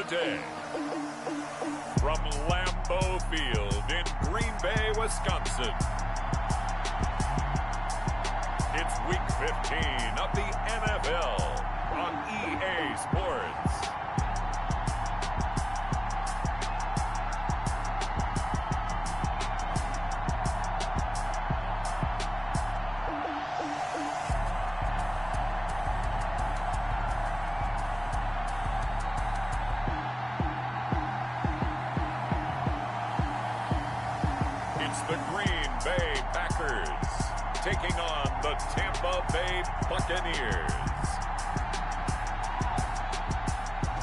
today. From Lambeau Field in Green Bay, Wisconsin. It's Week 15 of the NFL on EA Sports. The Green Bay Packers taking on the Tampa Bay Buccaneers.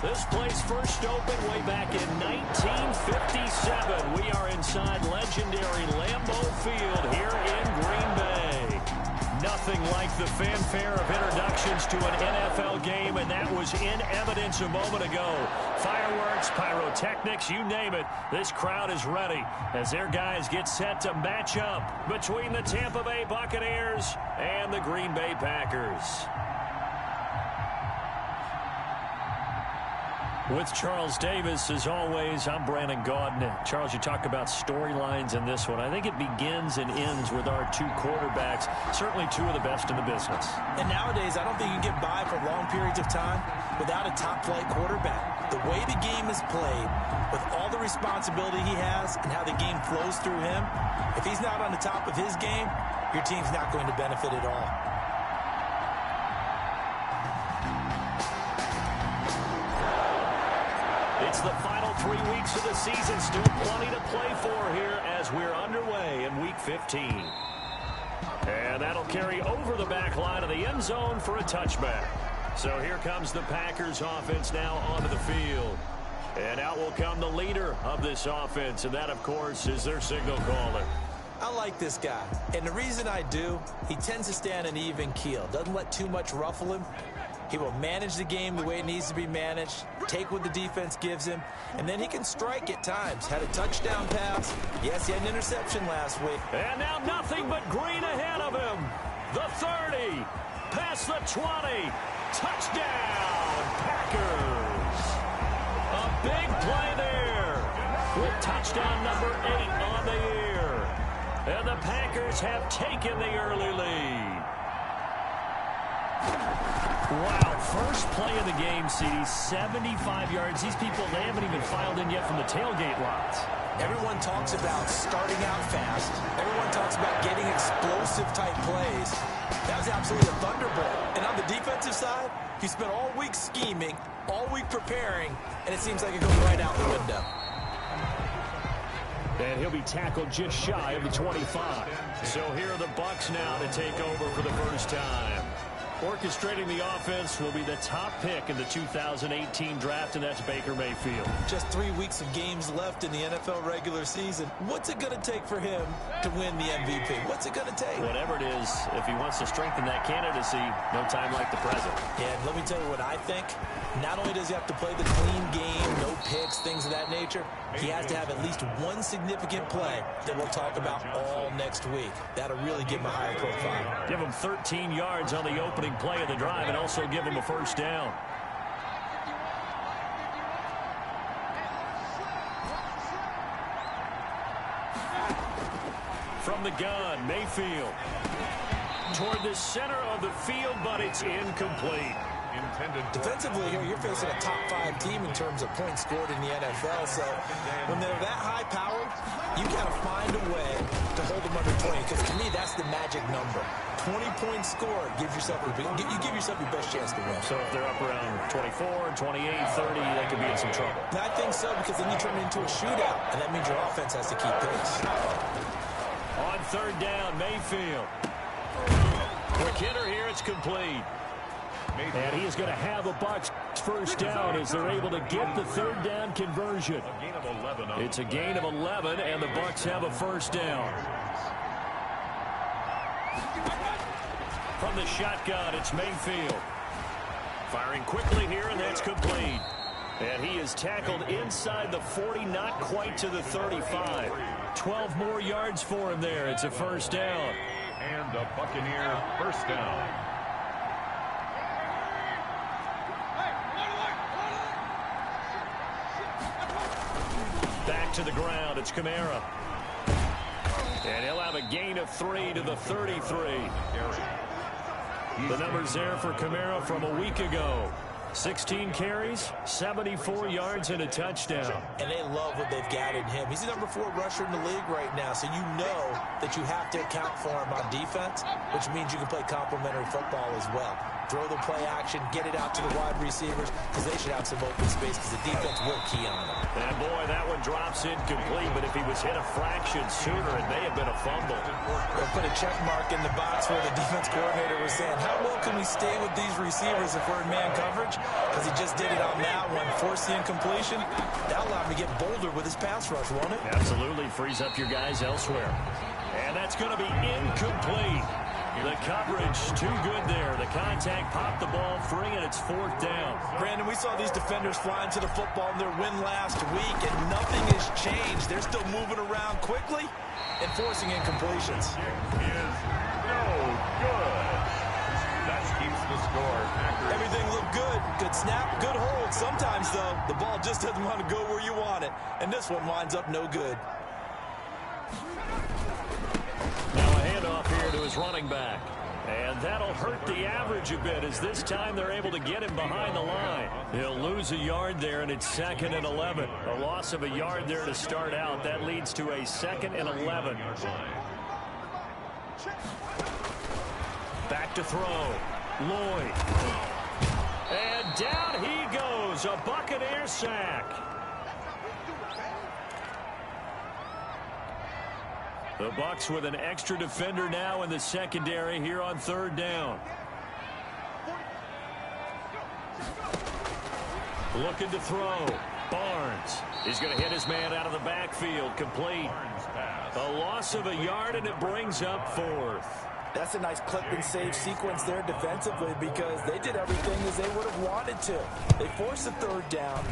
This place first opened way back in 1957. We are inside legendary Lambeau Field here in Green Bay. Nothing like the fanfare of introductions to an NFL game, and that was in evidence a moment ago. Fireworks, pyrotechnics, you name it. This crowd is ready as their guys get set to match up between the Tampa Bay Buccaneers and the Green Bay Packers. With Charles Davis, as always, I'm Brandon Gaudin. Charles, you talk about storylines in this one. I think it begins and ends with our two quarterbacks, certainly two of the best in the business. And nowadays, I don't think you can get by for long periods of time without a top-flight quarterback. The way the game is played, with all the responsibility he has and how the game flows through him, if he's not on the top of his game, your team's not going to benefit at all. It's the final 3 weeks of the season. Still plenty to play for here as we're underway in Week 15. And that'll carry over the back line of the end zone for a touchback. So here comes the Packers offense now onto the field. And out will come the leader of this offense, and that, of course, is their signal caller. I like this guy, and the reason I do, he tends to stay on an even keel. Doesn't let too much ruffle him. He will manage the game the way it needs to be managed, take what the defense gives him, and then he can strike at times. Had a touchdown pass. Yes, he had an interception last week. And now nothing but green ahead of him. The 30, past the 20, touchdown, Packers. A big play there with touchdown number 8 on the year. And the Packers have taken the early lead. Wow, first play of the game, CD, 75 yards. These people, they haven't even filed in yet from the tailgate lots. Everyone talks about starting out fast. Everyone talks about getting explosive-type plays. That was absolutely a thunderbolt. And on the defensive side, he spent all week scheming, all week preparing, and it seems like it goes right out the window. And he'll be tackled just shy of the 25. So here are the Bucks now to take over for the first time. Orchestrating the offense will be the top pick in the 2018 draft, and that's Baker Mayfield. Just 3 weeks of games left in the NFL regular season. What's it going to take for him to win the MVP? What's it going to take? Whatever it is, if he wants to strengthen that candidacy, no time like the present. And let me tell you what I think. Not only does he have to play the clean game, no picks, things of that nature, he has to have at least one significant play that we'll talk about all next week. That'll really give him a higher profile. Give him 13 yards on the opening play of the drive and also give him a first down. From the gun, Mayfield toward the center of the field, but it's incomplete. Defensively here, you're facing a top 5 team in terms of points scored in the NFL. So when they're that high powered, you got to find a way to hold them under 20. Because to me, that's the magic number. 20 points scored gives yourself you give yourself your best chance to win. So if they're up around 24, 28, 30, they could be in some trouble. And I think so, because then you turn it into a shootout, and that means your offense has to keep pace. On third down, Mayfield. Quick hitter here, it's complete. And he is going to have a Bucks first down as they're able to get the third down conversion. It's a gain of 11, and the Bucks have a first down. From the shotgun, it's Mayfield. Firing quickly here, and that's complete. And he is tackled inside the 40, not quite to the 35. 12 more yards for him there. It's a first down. And a Buccaneer first down. back to the ground. It's Kamara. And he'll have a gain of 3 to the 33. The numbers there for Kamara from a week ago. 16 carries, 74 yards, and a touchdown. And they love what they've got in him. He's the number 4 rusher in the league right now, so you know that you have to account for him on defense, which means you can play complementary football as well. Throw the play action, get it out to the wide receivers, because they should have some open space, because the defense will key on them. And boy, that one drops incomplete, but if he was hit a fraction sooner, it may have been a fumble. They'll put a check mark in the box where the defense coordinator was saying, how well can we stay with these receivers if we're in man coverage? Because he just did it on that one, forced the incompletion. That'll allow him to get bolder with his pass rush, won't it? Absolutely, frees up your guys elsewhere. And that's going to be incomplete. The coverage too good there. The contact popped the ball free, and it's 4th down. Brandon, we saw these defenders flying to the football in their win last week, and nothing has changed. They're still moving around quickly and forcing incompletions. Is no good. That keeps the score. Everything looked good. Good snap, good hold. Sometimes, though, the ball just doesn't want to go where you want it, and this one winds up no good. Now a handoff here to his running back. And that'll hurt the average a bit, as this time they're able to get him behind the line. He'll lose a yard there, and it's 2nd and 11. A loss of a yard there to start out. That leads to a 2nd and 11. Back to throw. Lloyd. And down he goes. A Buccaneer sack. The Bucks with an extra defender now in the secondary here on 3rd down. Looking to throw. Barnes. He's going to hit his man out of the backfield. Complete. A loss of a yard, and it brings up 4th. That's a nice clip and save sequence there defensively, because they did everything as they would have wanted to. They forced the 3rd down,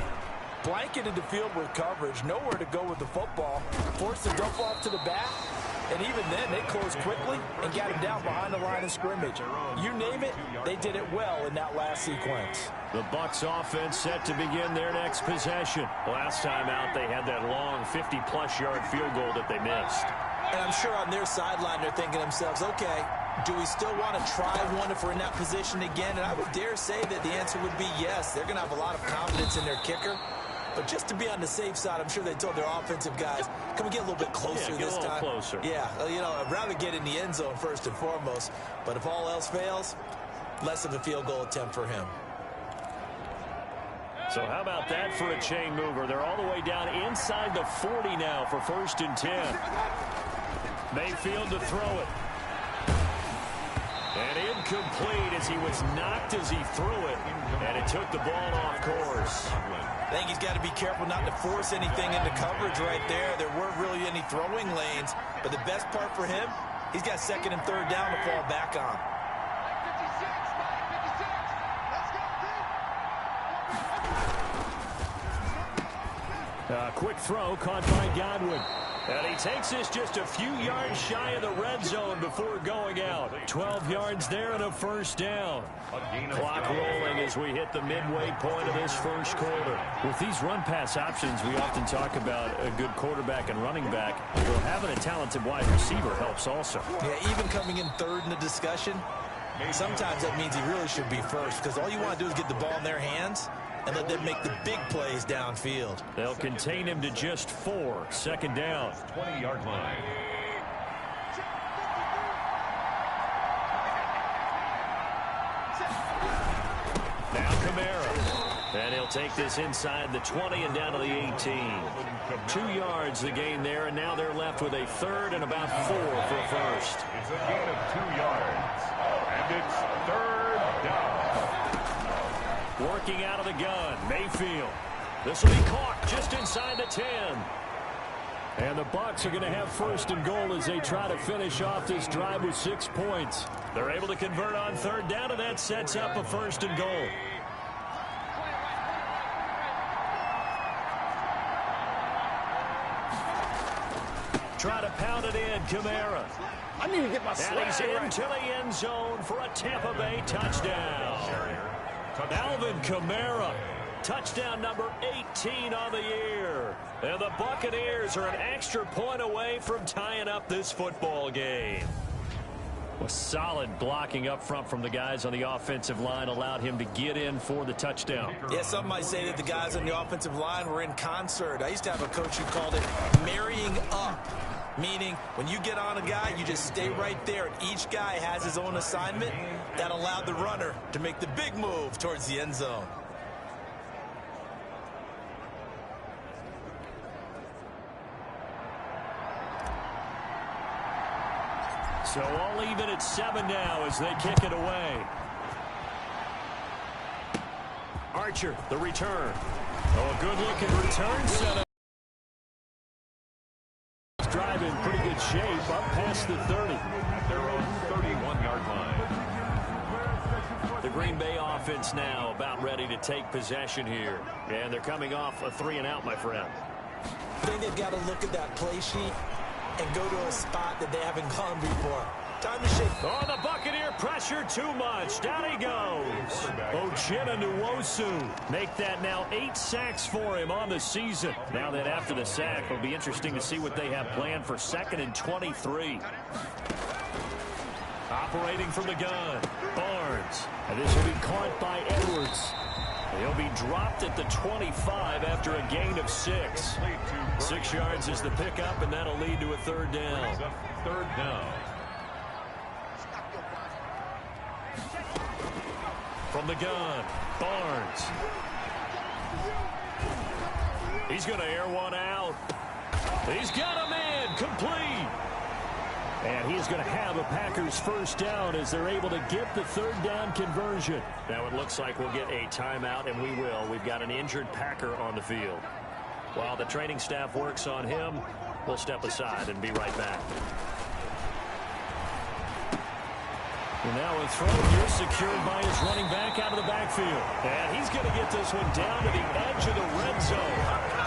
blanketed the field with coverage, nowhere to go with the football, forced the dump off to the back, and even then they closed quickly and got him down behind the line of scrimmage. You name it, they did it well in that last sequence. The Bucks offense set to begin their next possession. Last time out, they had that long 50-plus yard field goal that they missed. And I'm sure on their sideline they're thinking to themselves, okay, do we still want to try one if we're in that position again? And I would dare say that the answer would be yes. They're going to have a lot of confidence in their kicker. But just to be on the safe side, I'm sure they told their offensive guys, can we get a little bit closer this time? Closer. Yeah, you know, I'd rather get in the end zone first and foremost. But if all else fails, less of a field goal attempt for him. So how about that for a chain mover? They're all the way down inside the 40 now for 1st and 10. Mayfield to throw it. And incomplete as he was knocked as he threw it. And it took the ball off course. I think he's got to be careful not to force anything into coverage right there. There weren't really any throwing lanes. But the best part for him, he's got 2nd and 3rd down to fall back on. Quick throw caught by Godwin. And he takes this just a few yards shy of the red zone before going out. 12 yards there and a 1st down. Clock rolling as we hit the midway point of this 1st quarter. With these run-pass options, we often talk about a good quarterback and running back. Well, having a talented wide receiver helps also. Yeah, even coming in 3rd in the discussion, sometimes that means he really should be first, because all you want to do is get the ball in their hands and let them make the big plays downfield. They'll contain him to just 4. 2nd down. 20-yard line. Now Kamara. And he'll take this inside the 20 and down to the 18. 2 yards the gain there, and now they're left with a 3rd and about 4 for a 1st. It's a gain of 2 yards. And it's 3rd down. Working out of the gun, Mayfield. This will be caught just inside the 10. And the Bucks are going to have 1st and goal as they try to finish off this drive with 6 points. They're able to convert on 3rd down, and that sets up a 1st and goal. Try to pound it in, Kamara. I need to get my And he's into the end zone for a Tampa Bay touchdown. Alvin Kamara Touchdown number 18 on the year. And the Buccaneers are an extra point away from tying up this football game. A solid blocking up front from the guys on the offensive line allowed him to get in for the touchdown. Yeah, some might say that the guys on the offensive line were in concert. I used to have a coach who called it marrying up, meaning when you get on a guy, you just stay right there. And each guy has his own assignment. That allowed the runner to make the big move towards the end zone. So all even at 7 now as they kick it away. Archer, the return. Oh, a good-looking return setup. Drive in pretty good shape up past the 30. Their own 31-yard line. The Green Bay offense now about ready to take possession here. And they're coming off a 3-and-out, my friend. I think they've got to look at that play sheet and go to a spot that they haven't gone before. Time to shake. Oh, the Buccaneer pressure too much. Down he goes. Uchenna Nwosu make that now 8 sacks for him on the season. Now that after the sack, it'll be interesting to see what they have planned for 2nd and 23. Operating from the gun, Barnes. And this will be caught by Edwards. He'll be dropped at the 25 after a gain of 6. 6 yards is the pickup, and that'll lead to a 3rd down. 3rd down. From the gun, Barnes. He's going to air one out. He's got him in, complete. And he is going to have a Packers 1st down as they're able to get the 3rd down conversion. Now it looks like we'll get a timeout, and we will. We've got an injured Packer on the field. While the training staff works on him, we'll step aside and be right back. And now a throw here secured by his running back out of the backfield. And he's going to get this one down to the edge of the red zone.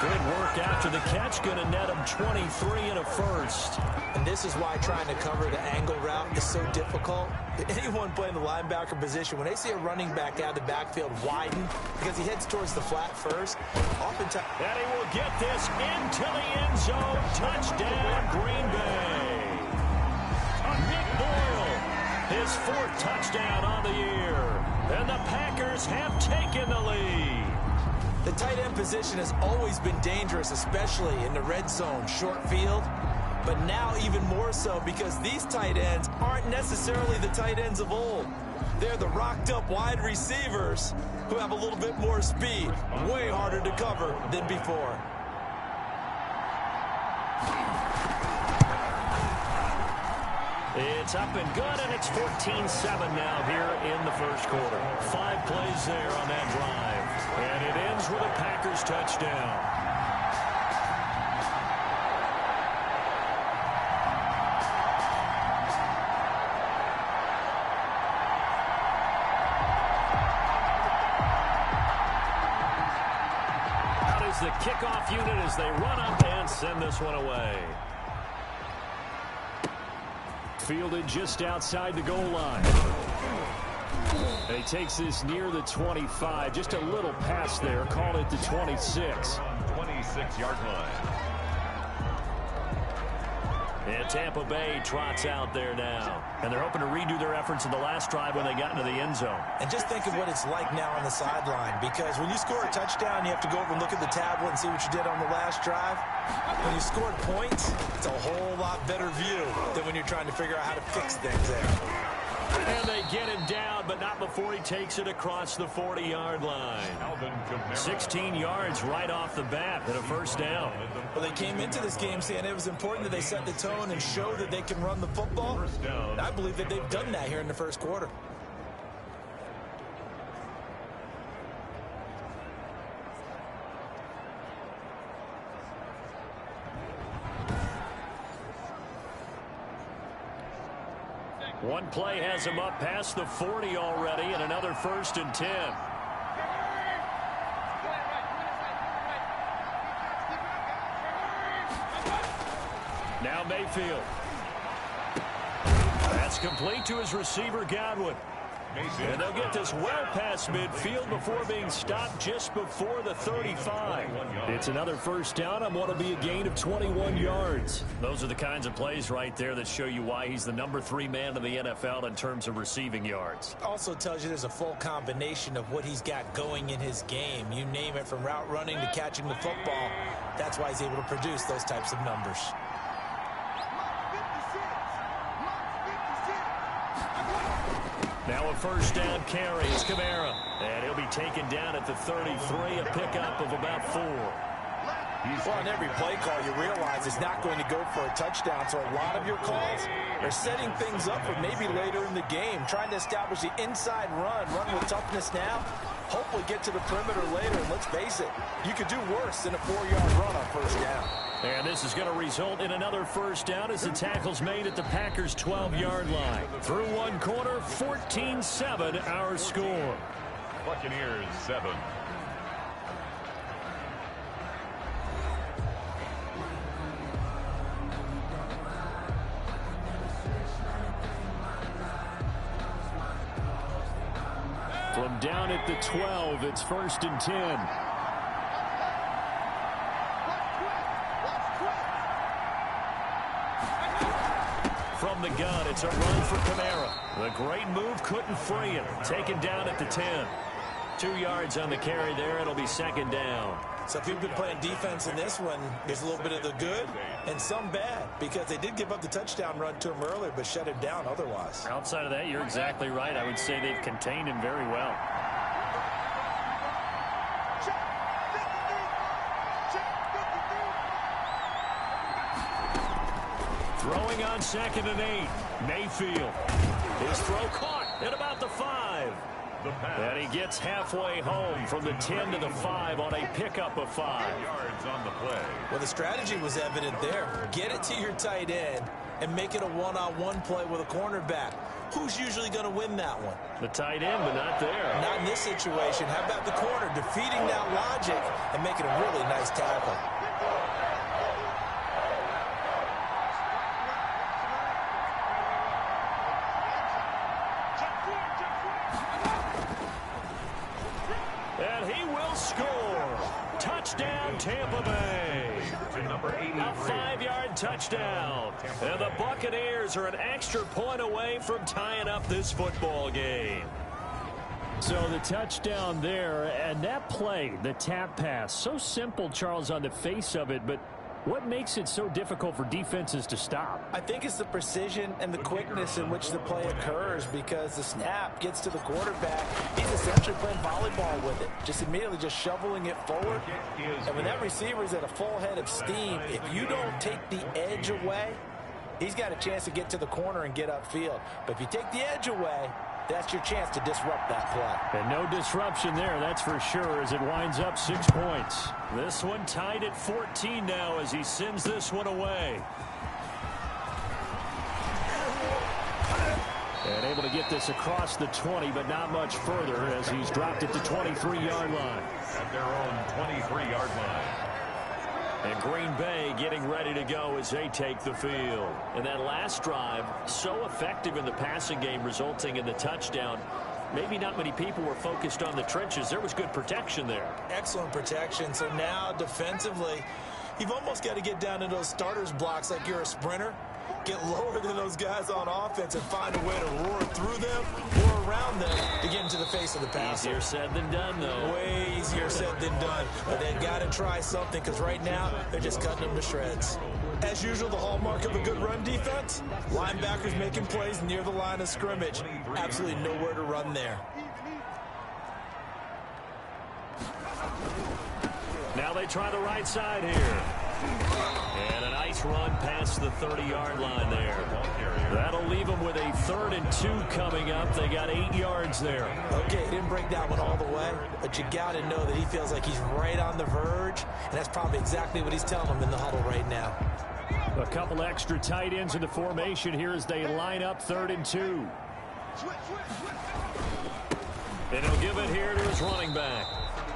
Good work after the catch. Going to net him 23 and a 1st. And this is why trying to cover the angle route is so difficult. Anyone playing the linebacker position, when they see a running back out of the backfield widen because he heads towards the flat first, oftentimes... And he will get this into the end zone. Touchdown, Green Bay. Nick Boyle. His 4th touchdown on the year. And the Packers have taken the lead. The tight end position has always been dangerous, especially in the red zone, short field. But now even more so because these tight ends aren't necessarily the tight ends of old. They're the rocked-up wide receivers who have a little bit more speed. Way harder to cover than before. It's up and good, and it's 14-7 now here in the 1st quarter. 5 plays there on that drive. And it ends with a Packers touchdown. Out is the kickoff unit as they run up and send this one away. Fielded just outside the goal line. And he takes this near the 25. Just a little pass there. Call it the 26. 26-yard line. And Tampa Bay trots out there now. And they're hoping to redo their efforts in the last drive when they got into the end zone. And just think of what it's like now on the sideline, because when you score a touchdown, you have to go over and look at the tablet and see what you did on the last drive. When you scored points, it's a whole lot better view than when you're trying to figure out how to fix things there. And they get him down, but not before he takes it across the 40-yard line. 16 yards right off the bat and a 1st down. Well, they came into this game saying it was important that they set the tone and show that they can run the football. And I believe that they've done that here in the 1st quarter. One play has him up past the 40 already, and another 1st and 10. Now Mayfield. That's complete to his receiver, Godwin. And they'll get this well past midfield before being stopped just before the 35. It's another first down on what will be a gain of 21 yards. Those are the kinds of plays right there that show you why he's the number 3 man in the NFL in terms of receiving yards. Also tells you there's a full combination of what he's got going in his game. You name it, from route running to catching the football. That's why he's able to produce those types of numbers. Now a first down carry is Kamara. And he'll be taken down at the 33, a pickup of about 4. Well, on every play call, you realize it's not going to go for a touchdown, so a lot of your calls are setting things up for maybe later in the game, trying to establish the inside run with toughness now, hopefully get to the perimeter later, and let's face it, you could do worse than a 4-yard run on first down. And this is going to result in another first down as the tackle's made at the Packers' 12-yard line. Through one quarter, 14-7 our score. Buccaneers 7. From down at the 12, it's 1st and 10. From the gun, it's a run for Kamara. The great move couldn't free him. Taken down at the 10. 2 yards on the carry there. It'll be 2nd down. So if you've been playing defense in this one, there's a little bit of the good and some bad, because they did give up the touchdown run to him earlier but shut him down otherwise. Outside of that, you're exactly right. I would say they've contained him very well. Throwing on 2nd and 8. Mayfield. His throw caught at about the 5. And he gets halfway home from the 10 to the 5 on a pickup of 5. Yards on the play. Well, the strategy was evident there. Get it to your tight end and make it a one-on-one play with a cornerback. Who's usually going to win that one? The tight end, but not there. Not in this situation. How about the corner defeating that logic and making a really nice tackle? Touchdown, Tampa Bay. A 5-yard touchdown. And the Buccaneers are an extra point away from tying up this football game. So the touchdown there, and that play, the tap pass, so simple, Charles, on the face of it, but what makes it so difficult for defenses to stop? I think it's the precision and the quickness in which the play occurs, because the snap gets to the quarterback. He's essentially playing volleyball with it, just immediately just shoveling it forward. And when that receiver is at a full head of steam, if you don't take the edge away, he's got a chance to get to the corner and get upfield. But if you take the edge away, that's your chance to disrupt that play. And no disruption there, that's for sure, as it winds up 6 points. This one tied at 14 now as he sends this one away. And able to get this across the 20, but not much further as he's dropped at the 23-yard line. At their own 23-yard line. And Green Bay getting ready to go as they take the field. And that last drive, so effective in the passing game, resulting in the touchdown. Maybe not many people were focused on the trenches. There was good protection there. Excellent protection. So now defensively, you've almost got to get down to those starters blocks like you're a sprinter. Get lower than those guys on offense and find a way to roar through them or around them to get into the face of the passer. Easier said than done, though. Way easier said than done. But they've got to try something, because right now they're just cutting them to shreds. As usual, the hallmark of a good run defense, linebackers making plays near the line of scrimmage. Absolutely nowhere to run there. Now they try the right side here. And a nice run past the 30-yard line there. That'll leave them with a 3rd and 2 coming up. They got 8 yards there. Okay, he didn't break that one all the way, but you got to know that he feels like he's right on the verge, and that's probably exactly what he's telling them in the huddle right now. A couple extra tight ends in the formation here as they line up 3rd and 2. And he'll give it here to his running back.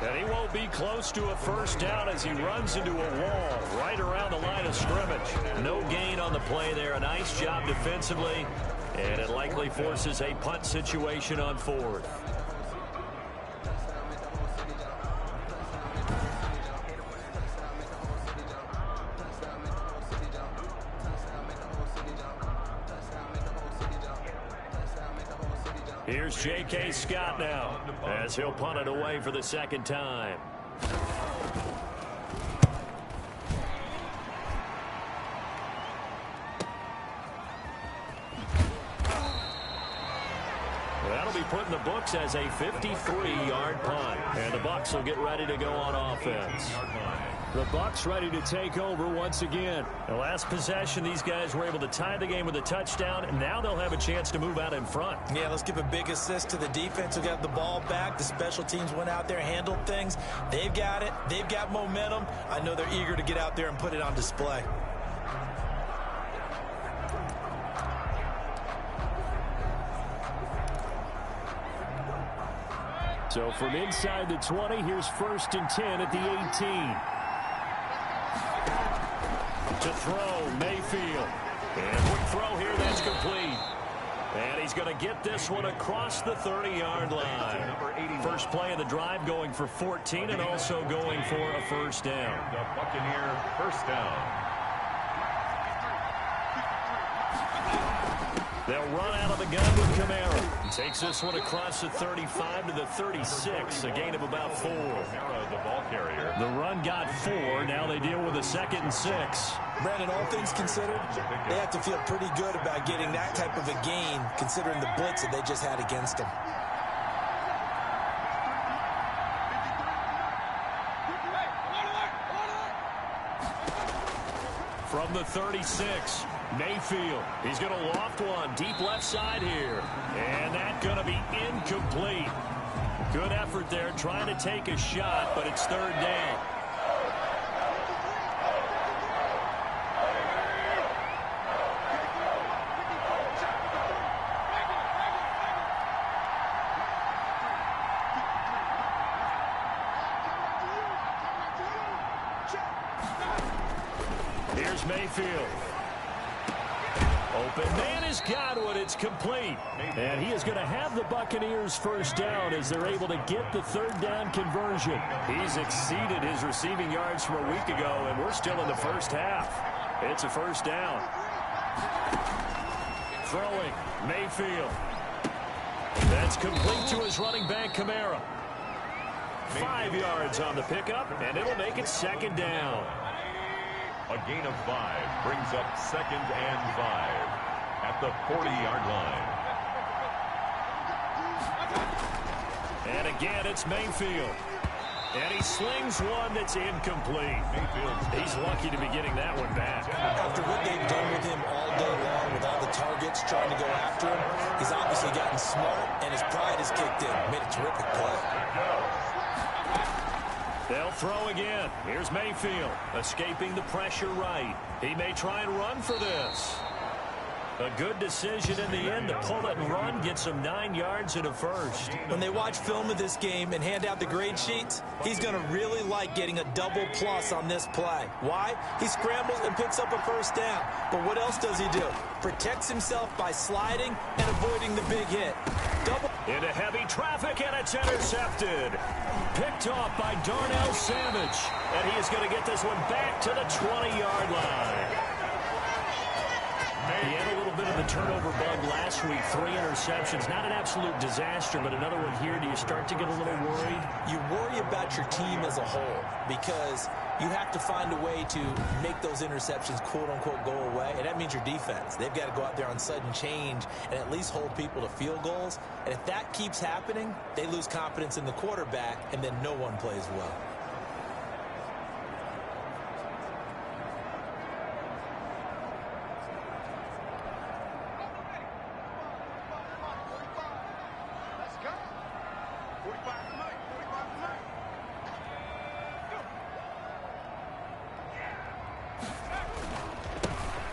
And he won't be close to a first down as he runs into a wall right around the line of scrimmage. No gain on the play there. A nice job defensively. And it likely forces a punt situation on fourth. Here's J.K. Scott now as he'll punt it away for the second time. That'll be put in the books as a 53-yard punt. And the Bucks will get ready to go on offense. The Bucks ready to take over once again. The last possession, these guys were able to tie the game with a touchdown, and now they'll have a chance to move out in front. Yeah, let's give a big assist to the defense who got the ball back. The special teams went out there, handled things. They've got it. They've got momentum. I know they're eager to get out there and put it on display. So from inside the 20, here's 1st and 10 at the 18. To throw, Mayfield. And quick throw here, that's complete. And he's going to get this one across the 30-yard line. First play of the drive going for 14 and also going for a first down. The Buccaneer first down. They'll run out of the gun with Kamara. He takes this one across the 35 to the 36, a gain of about 4. Kamara, the ball carrier. The run got 4. Now they deal with a 2nd and 6. Brandon, all things considered, they have to feel pretty good about getting that type of a gain, considering the blitz that they just had against them. From the 36, Mayfield. He's going to loft one deep left side here. And that's going to be incomplete. Good effort there trying to take a shot, but it's 3rd down. Here's Mayfield. Open man has got one. It's complete. And he is going to have the Buccaneers first down as they're able to get the 3rd down conversion. He's exceeded his receiving yards from a week ago, and we're still in the first half. It's a first down. Throwing, Mayfield. That's complete to his running back, Kamara. 5 yards on the pickup, and it'll make it 2nd down. A gain of 5 brings up 2nd and 5 at the 40-yard line. And again, it's Mayfield. And he slings one that's incomplete. He's lucky to be getting that one back. After what they've done with him all day long, with all the targets trying to go after him, he's obviously gotten smart, and his pride has kicked in. Made a terrific play. They'll throw again. Here's Mayfield, escaping the pressure right. He may try and run for this. A good decision in the end to pull it and run, get some 9 yards and a first. When they watch film of this game and hand out the grade sheets, he's going to really like getting a double plus on this play. Why? He scrambles and picks up a first down. But what else does he do? Protects himself by sliding and avoiding the big hit. Double into heavy traffic, and it's intercepted. Picked off by Darnell Savage. And he is going to get this one back to the 20-yard line. He had a little bit of the turnover bug last week. 3 interceptions. Not an absolute disaster, but another one here. Do you start to get a little worried? You worry about your team as a whole because you have to find a way to make those interceptions, quote-unquote, go away. And that means your defense. They've got to go out there on sudden change and at least hold people to field goals. And if that keeps happening, they lose confidence in the quarterback, and then no one plays well.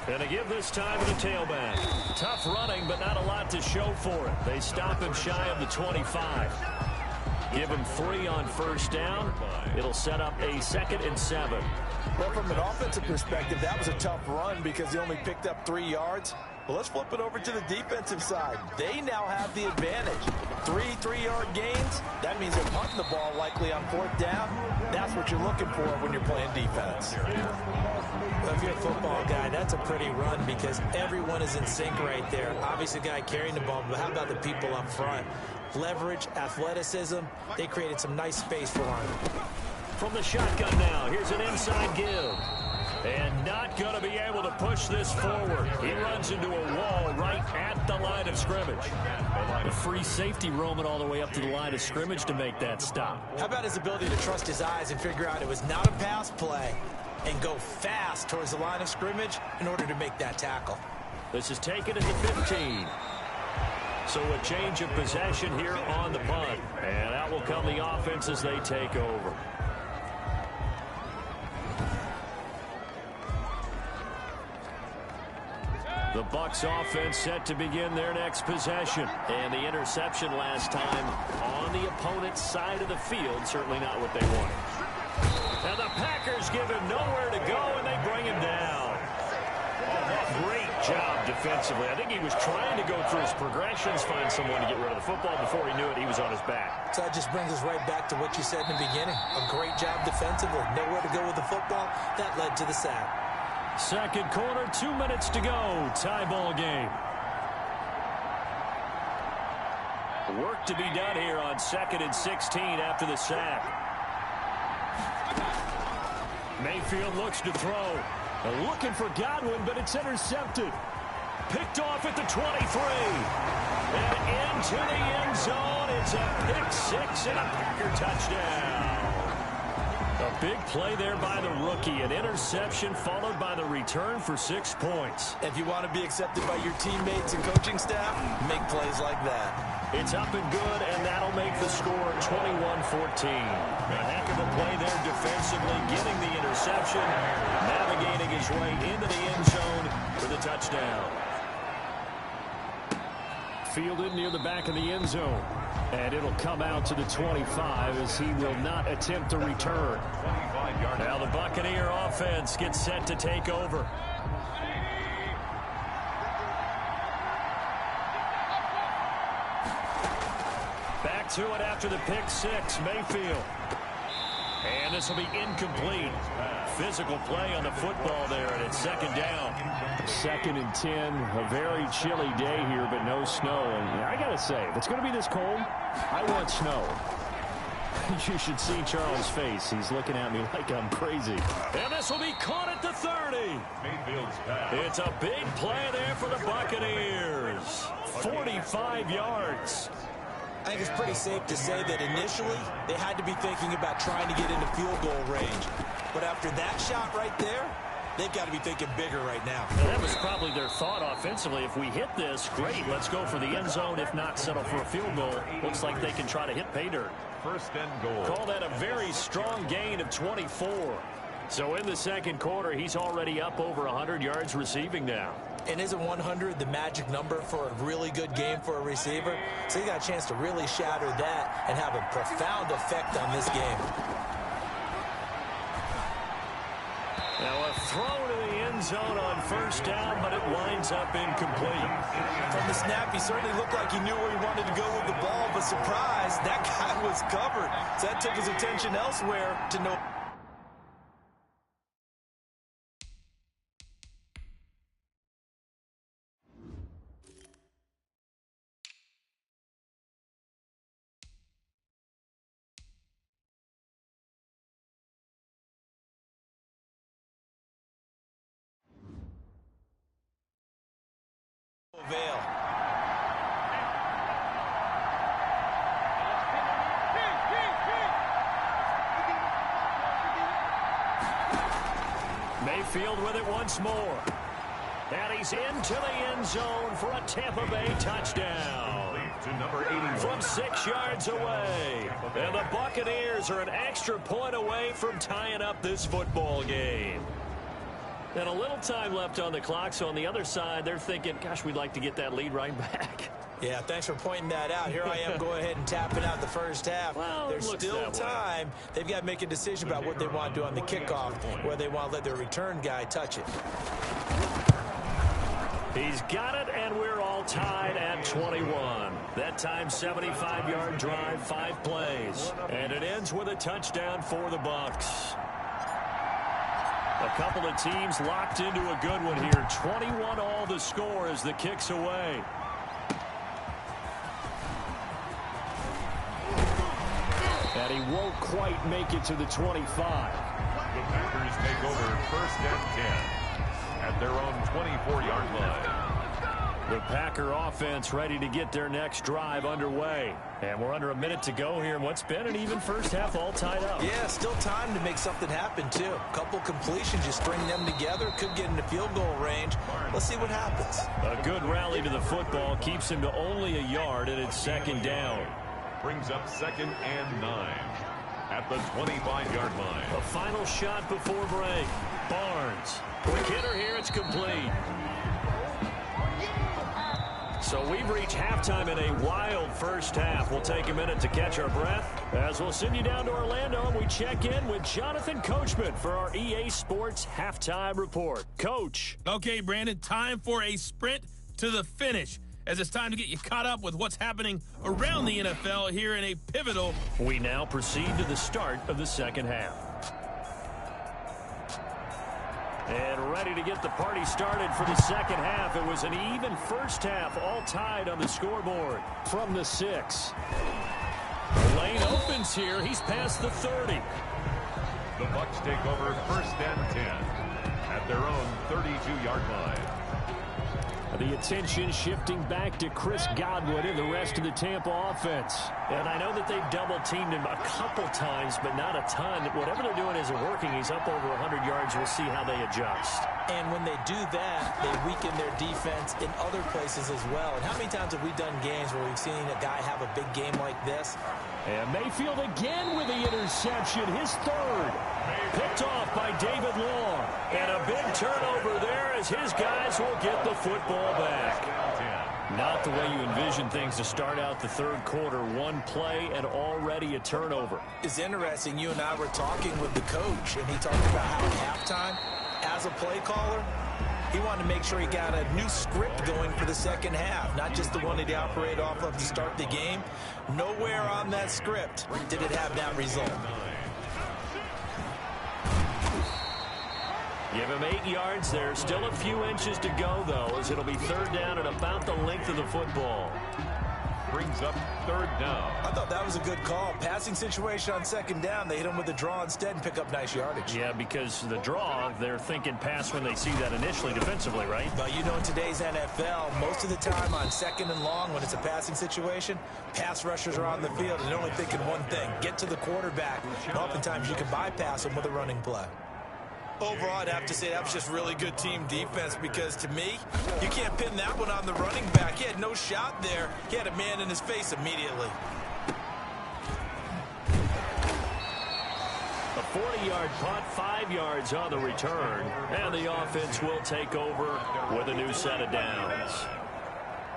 And to give this time to the tailback. Tough running, but not a lot to show for it. They stop him shy of the 25. Give him 3 on first down. It'll set up a 2nd and 7. Well, from an offensive perspective, that was a tough run because he only picked up 3 yards. Well, let's flip it over to the defensive side. They now have the advantage. 3 3-yard gains. That means they're punting the ball likely on 4th down. That's what you're looking for when you're playing defense. Well, if you're a football guy, that's a pretty run because everyone is in sync right there. Obviously, the guy carrying the ball, but how about the people up front? Leverage, athleticism, they created some nice space for him. From the shotgun now, here's an inside give. And not going to be able to push this forward. He runs into a wall right at the line of scrimmage. A free safety roaming all the way up to the line of scrimmage to make that stop. How about his ability to trust his eyes and figure out it was not a pass play and go fast towards the line of scrimmage in order to make that tackle. This is taken at the 15. So a change of possession here on the punt. And out will come the offense as they take over. The Bucks offense set to begin their next possession. And the interception last time on the opponent's side of the field. Certainly not what they wanted. And the Packers give him nowhere to go, and they bring him down. Great job defensively. I think he was trying to go through his progressions, find someone to get rid of the football. Before he knew it, he was on his back. So that just brings us right back to what you said in the beginning. A great job defensively. Nowhere to go with the football. That led to the sack. Second quarter, 2 minutes to go. Tie ball game. Work to be done here on 2nd and 16 after the sack. Mayfield looks to throw. Looking for Godwin, but it's intercepted. Picked off at the 23. And into the end zone. It's a pick 6 and a Packer touchdown. A big play there by the rookie. An interception followed by the return for 6 points. If you want to be accepted by your teammates and coaching staff, make plays like that. It's up and good, and that'll make the score 21-14. A heck of a play there defensively, getting the interception, navigating his way into the end zone for the touchdown. Fielded near the back of the end zone. And it'll come out to the 25 as he will not attempt to return. Now the Buccaneer offense gets set to take over. Back to it after the pick 6, Mayfield. And this will be incomplete. Physical play on the football there, and it's 2nd down. 2nd and 10, a very chilly day here, but no snow. And I got to say, if it's going to be this cold, I want snow. You should see Charles' face. He's looking at me like I'm crazy. And this will be caught at the 30. It's a big play there for the Buccaneers. 45 yards. I think it's pretty safe to say that initially they had to be thinking about trying to get into field goal range. But after that shot right there, they've got to be thinking bigger right now. And that was probably their thought offensively. If we hit this, great. Let's go for the end zone. If not, settle for a field goal. Looks like they can try to hit pay dirt. 1st and goal. Call that a very strong gain of 24. So in the second quarter, he's already up over 100 yards receiving now. And isn't 100 the magic number for a really good game for a receiver? So you got a chance to really shatter that and have a profound effect on this game. Now a throw to the end zone on 1st down, but it winds up incomplete. From the snap, he certainly looked like he knew where he wanted to go with the ball, but surprise, that guy was covered. So that took his attention elsewhere to no... avail. Mayfield with it once more. And he's into the end zone for a Tampa Bay touchdown. From 6 yards away. And the Buccaneers are an extra point away from tying up this football game. And a little time left on the clock, so on the other side, they're thinking, gosh, we'd like to get that lead right back. Yeah, thanks for pointing that out. Here I am going ahead and tapping out the first half. Well, there's still time. They've got to make a decision about what they want to do on the kickoff, whether they want to let their return guy touch it. He's got it, and we're all tied at 21. That time, 75-yard drive, 5 plays. And it ends with a touchdown for the Bucks. A couple of teams locked into a good one here. 21 all the score as the kick's away. And he won't quite make it to the 25. The Packers take over 1st and 10 at their own 24-yard line. The Packer offense ready to get their next drive underway. And we're under a minute to go here in what's been an even first half, all tied up. Yeah, still time to make something happen, too. A couple completions, you string them together, could get into field goal range. Let's see what happens. A good rally to the football keeps him to only a yard, and it's 2nd down. Brings up 2nd and 9 at the 25-yard line. A final shot before break. Barnes. Quick hitter here, it's complete. So we've reached halftime in a wild first half. We'll take a minute to catch our breath as we'll send you down to Orlando and we check in with Jonathan Coachman for our EA Sports Halftime Report. Coach. Okay, Brandon, time for a sprint to the finish, as it's time to get you caught up with what's happening around the NFL here in a pivotal. We now proceed to the start of the second half. And ready to get the party started for the second half. It was an even first half, all tied on the scoreboard. From the 6. The lane opens here. He's past the 30. The Bucks take over 1st and 10 at their own 32-yard line. The attention shifting back to Chris Godwin and the rest of the Tampa offense. And I know that they've double-teamed him a couple times, but not a ton. Whatever they're doing isn't working. He's up over 100 yards. We'll see how they adjust. And when they do that, they weaken their defense in other places as well. And how many times have we done games where we've seen a guy have a big game like this? And Mayfield again with the interception, his 3rd. Picked off by David Long. And a big turnover there as his guys will get the football back. Not the way you envision things to start out the 3rd quarter. One play and already a turnover. It's interesting. You and I were talking with the coach, and he talked about how at halftime, as a play caller, he wanted to make sure he got a new script going for the second half, not just the one that he operated off of to start the game. Nowhere on that script did it have that result. Give him 8 yards there. Still a few inches to go, though, as it'll be 3rd down and about the length of the football. Brings up 3rd down. I thought that was a good call. Passing situation on 2nd down. They hit him with a draw instead and pick up nice yardage. Yeah, because the draw, they're thinking pass when they see that initially defensively, right? But you know, in today's NFL, most of the time on 2nd and long, when it's a passing situation, pass rushers are on the field and they're only thinking one thing, get to the quarterback. And oftentimes you can bypass them with a running play. Overall, I'd have to say that was just really good team defense, because to me, you can't pin that one on the running back. He had no shot there. He had a man in his face immediately. A 40-yard punt, 5 yards on the return, and the offense will take over with a new set of downs.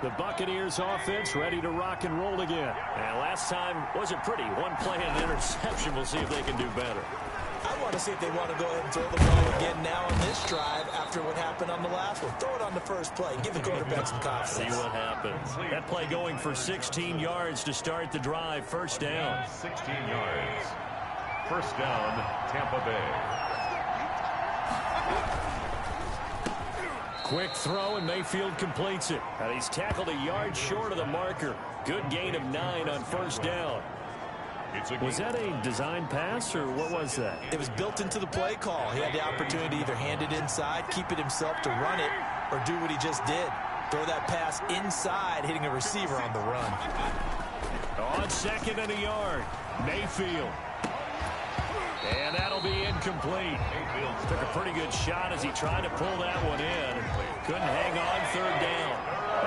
The Buccaneers offense ready to rock and roll again. And last time wasn't pretty. One play and an interception. We'll see if they can do better. I want to see if they want to go ahead and throw the ball again now on this drive after what happened on the last one. Throw it on the first play. Give the quarterback some confidence. See what happens. That play going for 16 yards to start the drive. 1st down. 16 yards. 1st down, Tampa Bay. Quick throw, and Mayfield completes it. And he's tackled a yard short of the marker. Good gain of 9 on 1st down. Was that a design pass, or what was that? It was built into the play call. He had the opportunity to either hand it inside, keep it himself to run it, or do what he just did. Throw that pass inside, hitting a receiver on the run. On 2nd and a yard, Mayfield. And that'll be incomplete. Mayfield took a pretty good shot as he tried to pull that one in. Couldn't hang on 3rd down.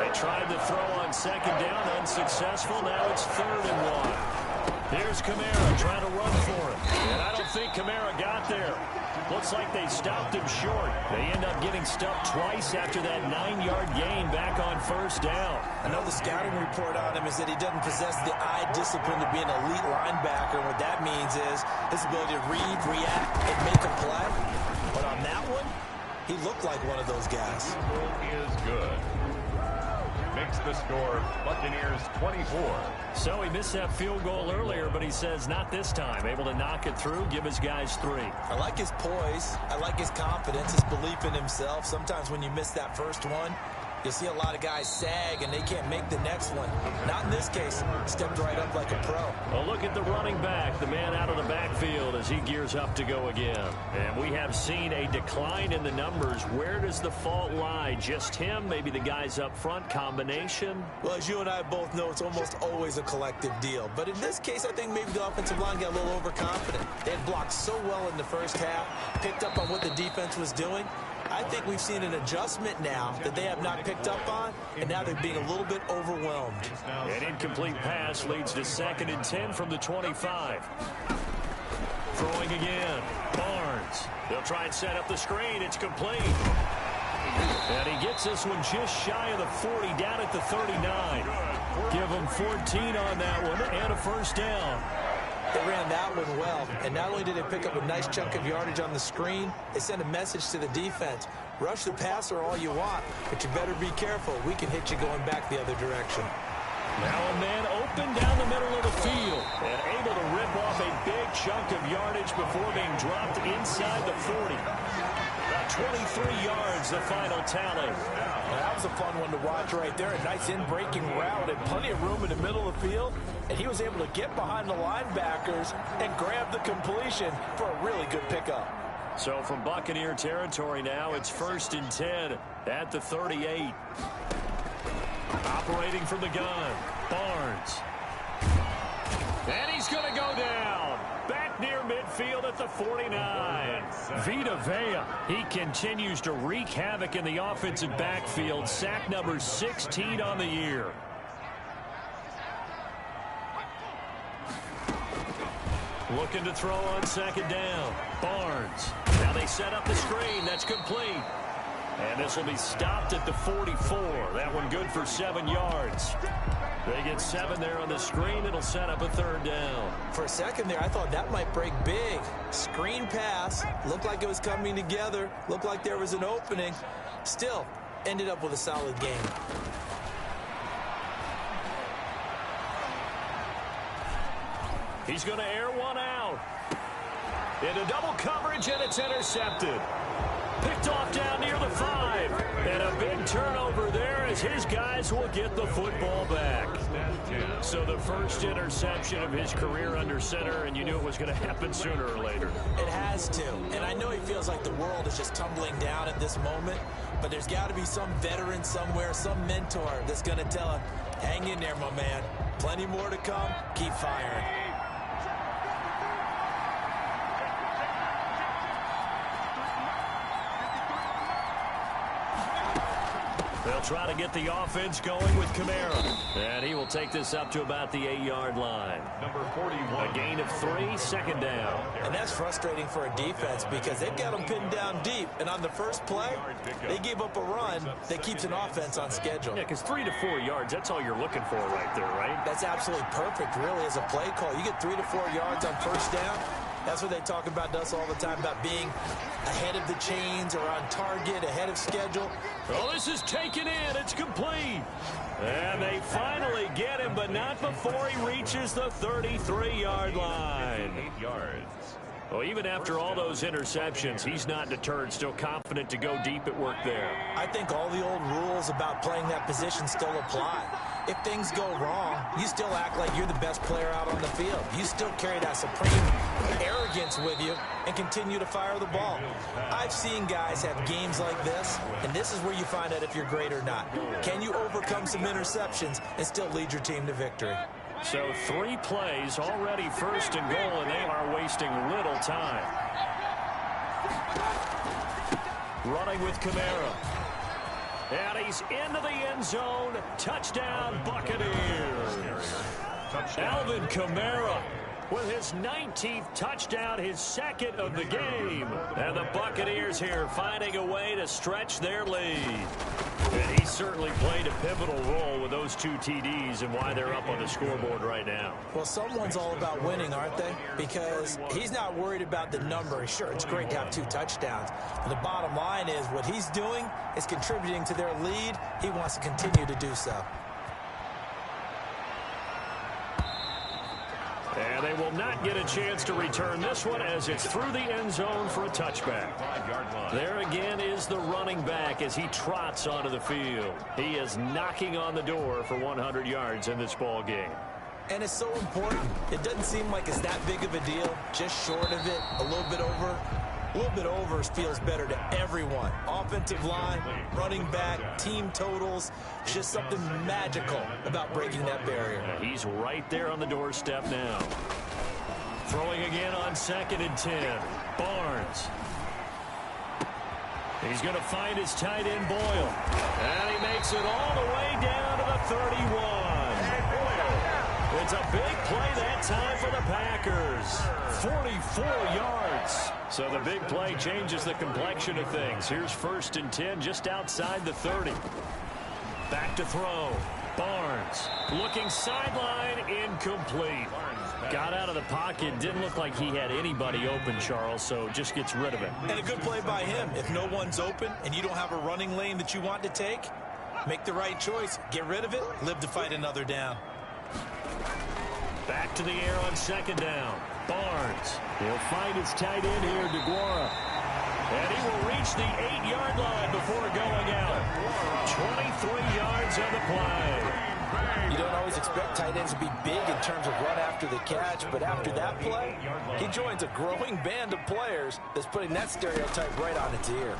They tried to throw on 2nd down, unsuccessful. Now it's 3rd and 1. Here's Kamara trying to run for it. And I don't think Kamara got there. Looks like they stopped him short. They end up getting stuffed twice after that 9-yard gain back on first down. I know the scouting report on him is that he doesn't possess the eye discipline to be an elite linebacker. And what that means is his ability to read, react, and make a play. But on that one, he looked like one of those guys. Is good. Makes the score Buccaneers 24. So he missed that field goal earlier, but he says not this time. Able to knock it through, give his guys 3. I like his poise. I like his confidence, his belief in himself. Sometimes when you miss that first one, you see a lot of guys sag and they can't make the next one. Not in this case. Stepped right up like a pro. Well, look at the running back, the man out of the backfield as he gears up to go again. And we have seen a decline in the numbers. Where does the fault lie? Just him? Maybe the guys up front? Combination? Well, as you and I both know, it's almost always a collective deal. But in this case, I think maybe the offensive line got a little overconfident. They had blocked so well in the first half, picked up on what the defense was doing. I think we've seen an adjustment now that they have not picked up on, and now they're being a little bit overwhelmed. An incomplete pass leads to 2nd and 10 from the 25. Throwing again. Barnes. They'll try and set up the screen. It's complete. And he gets this one just shy of the 40, down at the 39. Give him 14 on that one and a first down. They ran that one well, and not only did they pick up a nice chunk of yardage on the screen, they sent a message to the defense. Rush the passer all you want, but you better be careful. We can hit you going back the other direction. Now a man open down the middle of the field and able to rip off a big chunk of yardage before being dropped inside the 40. About 23 yards, the final tally. That was a fun one to watch right there. A nice in-breaking route and plenty of room in the middle of the field. And he was able to get behind the linebackers and grab the completion for a really good pickup. So from Buccaneer territory now, it's 1st and 10 at the 38. Operating from the gun, Barnes. And he's going to go down. Back near midfield at the 49. Vita Vea, he continues to wreak havoc in the offensive backfield. Sack number 16 on the year. Looking to throw on 2nd down. Barnes. Now they set up the screen. That's complete. And this will be stopped at the 44. That one good for 7 yards. They get 7 there on the screen. It'll set up a 3rd down. For a second there, I thought that might break big. Screen pass. Looked like it was coming together. Looked like there was an opening. Still, ended up with a solid game. He's going to air one out. Into double coverage, and it's intercepted. Picked off down near the 5. And a big turnover there as his guys will get the football back. So the first interception of his career under center, and you knew it was going to happen sooner or later. It has to. And I know he feels like the world is just tumbling down at this moment, but there's got to be some veteran somewhere, some mentor that's going to tell him, hang in there, my man. Plenty more to come. Keep firing. They'll try to get the offense going with Kamara. And he will take this up to about the 8-yard line. Number 41. A gain of 3, 2nd down. And that's frustrating for a defense because they've got them pinned down deep. And on the first play, they gave up a run that keeps an offense on schedule. Yeah, because 3 to 4 yards, that's all you're looking for right there, right? That's absolutely perfect, really, as a play call. You get 3 to 4 yards on first down. That's what they talk about to us all the time, about being ahead of the chains or on target, ahead of schedule. Oh, this is taken in. It's complete. And they finally get him, but not before he reaches the 33-yard line. 8 yards. Well, even after all those interceptions, he's not deterred, still confident to go deep at work there. I think all the old rules about playing that position still apply. If things go wrong, you still act like you're the best player out on the field. You still carry that supreme arrogance with you and continue to fire the ball. I've seen guys have games like this, and this is where you find out if you're great or not. Can you overcome some interceptions and still lead your team to victory? So 3 plays, already 1st and goal, and they are wasting little time. Running with Kamara. And he's into the end zone. Touchdown, Buccaneers. Touchdown. Alvin Kamara with his 19th touchdown, his second of the game. And the Buccaneers here finding a way to stretch their lead. And he certainly played a pivotal role with those 2 TDs and why they're up on the scoreboard right now. Well, someone's all about winning, aren't they? Because he's not worried about the number. Sure, it's great to have 2 touchdowns. But the bottom line is what he's doing is contributing to their lead. He wants to continue to do so. And they will not get a chance to return this one as it's through the end zone for a touchback. 5-yard line. There again is the running back as he trots onto the field. He is knocking on the door for 100 yards in this ball game. And it's so important. It doesn't seem like it's that big of a deal. Just short of it, a little bit over. A little bit over feels better to everyone. Offensive line, running back, team totals. Just something magical about breaking that barrier. He's right there on the doorstep now. Throwing again on 2nd and 10. Barnes. He's going to find his tight end Boyle. And he makes it all the way down to the 31. It's a big play that time for the Packers. 44 yards. So the big play changes the complexion of things. Here's 1st and 10 just outside the 30. Back to throw. Barnes looking sideline, incomplete. Got out of the pocket. Didn't look like he had anybody open, Charles, so just gets rid of it. And a good play by him. If no one's open and you don't have a running lane that you want to take, make the right choice. Get rid of it. Live to fight another down. Back to the air on 2nd down. Barnes. He'll find his tight end here, DeGuara. And he will reach the 8-yard line before going out. 23 yards on the play. You don't always expect tight ends to be big in terms of run after the catch, but after that play, he joins a growing band of players that's putting that stereotype right on its ear.